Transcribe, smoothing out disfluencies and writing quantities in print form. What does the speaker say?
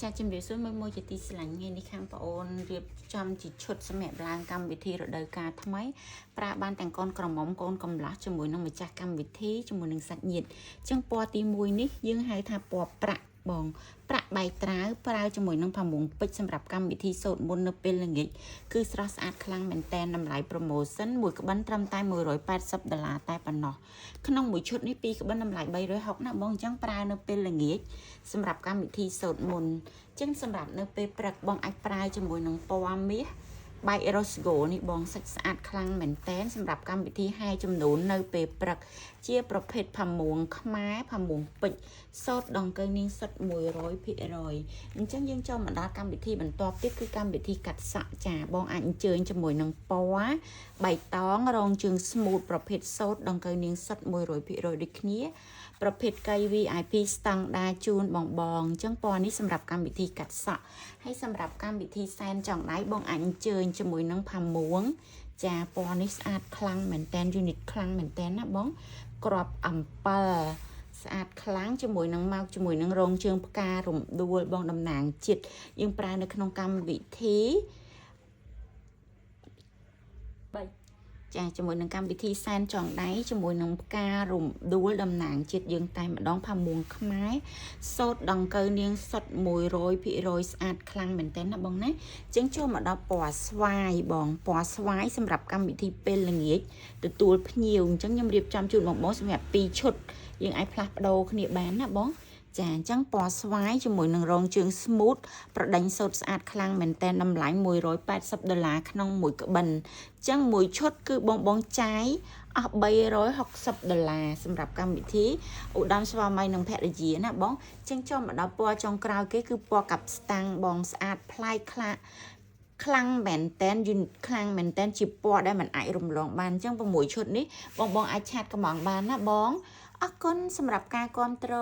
ចាជំរាបសួរមួយជាទីស្រឡាញ់ថ្ងៃនេះខាងបងអូនរៀបចំជាឈុតសម្រាប់ឡើងកម្មវិធីរដូវកាលថ្មីប្រើបានទាំងកូនក្រមុំកូនកំលោះជាមួយនឹងម្ចាស់កម្មវិធីជាមួយនឹងសាច់ញាតិអញ្ចឹងពណ៌ទី1នេះយើងហៅថាពណ៌ប្រាក់បងប្រាក់បែកត្រាវប្រើជាមួយនឹងផាមុងពេជ្រសម្រាប់កម្មវិធីសូត្រមុននៅពេលល្ងាចគឺស្រស់ស្អាតខ្លាំងមែនតែនតម្លៃ promotion មួយក្បិនត្រឹមតែ$180តែប៉ុណ្ណោះក្នុងមួយឈុតនេះពីរក្បិនតម្លៃ360ណាបងអញ្ចឹងប្រើនៅពេលល្ងាចសម្រាប់កម្មវិធីសូត្រមុនចឹងសម្រាប់នៅពេលព្រឹកបងអាចប្រើជាមួយនឹងពណ៌មាសបែក rose gold នេះបងសាច់ស្អាតខ្លាំងមែនតែនសម្រាប់កម្មវិធីហែចំនួននៅពេលព្រឹកជាប្រភេទផាមួងខ្មែរផាមួងពេជ្រសូត្រដង្កូវនាងសុទ្ធ 100% អញ្ចឹងយើងចូលមកដល់កម្មវិធីបន្ទាប់ទៀតគឺកម្មវិធីកាត់សក់ចាបងអាចអញ្ជើញជាមួយនឹងពណ៌បៃតងរងជើង smooth ប្រភេទសូត្រដង្កូវនាងសុទ្ធ 100% ដូចគ្នាប្រភេទកៃ VIP ស្តង់ដាជូនបងអញ្ចឹងពណ៌នេះសម្រាប់កម្មវិធីកាត់សក់ហើយសម្រាប់កម្មវិធីសែនចង់ដៃបងអាចអញ្ជើញជាមួយនឹងផាមួងចាពណ៌នេះស្អាតខ្លាំងមែនតែន unit ខ្លាំងមែនតែនណាបងក្របអំពិលស្អាតខ្លាំងជាមួយនឹងមកជាមួយនឹងរងជើងផ្ការំដួលបងតំណាងជាតិយើងប្រើនៅក្នុងកម្មវិធីចាជាមួយនឹងកម្មវិធីសែនចងដៃជាមួយនឹងផ្ការរំដួលតំណាងជាតិយើងតែម្ដងផាមួងខ្មែរសូត្រដង្កូវនាងសុទ្ធ 100% ស្អាតខ្លាំងមែនទែនណាបងណាចឹងចូលមកដល់ពណ៌ស្វាយបងពណ៌ស្វាយសម្រាប់កម្មវិធីពេលល្ងាចទទួលភ្ញៀវអញ្ចឹងខ្ញុំរៀបចំជូនបងសម្រាប់2ឈុតយើងអាចផ្លាស់ប្ដូរគ្នាបានណាបងចាអញ្ចឹងពណ៌ស្វាយជាមួយនឹងរងជើង smooth ប្រដេញសូត្រស្អាតខ្លាំងមែនតែនតម្លៃ$180ក្នុងមួយក្បិនអញ្ចឹងមួយឈុតគឺបងចាយអស់$360សម្រាប់កម្មវិធីឧត្តមស្វាមីនិងភរិយាណាបងអញ្ចឹងចូលមកដល់ពណ៌ចុងក្រោយគេគឺពណ៌កាប់ស្តាំងបងស្អាតប្លែកខ្លាំងមែនតែនខ្លាំងមែនតែនជាពណ៌ដែលមិនអាចរំលងបានអញ្ចឹង6ឈុតនេះបងអាចឆាតកំងបានណាបងអរគុណសម្រាប់ការគាំទ្រ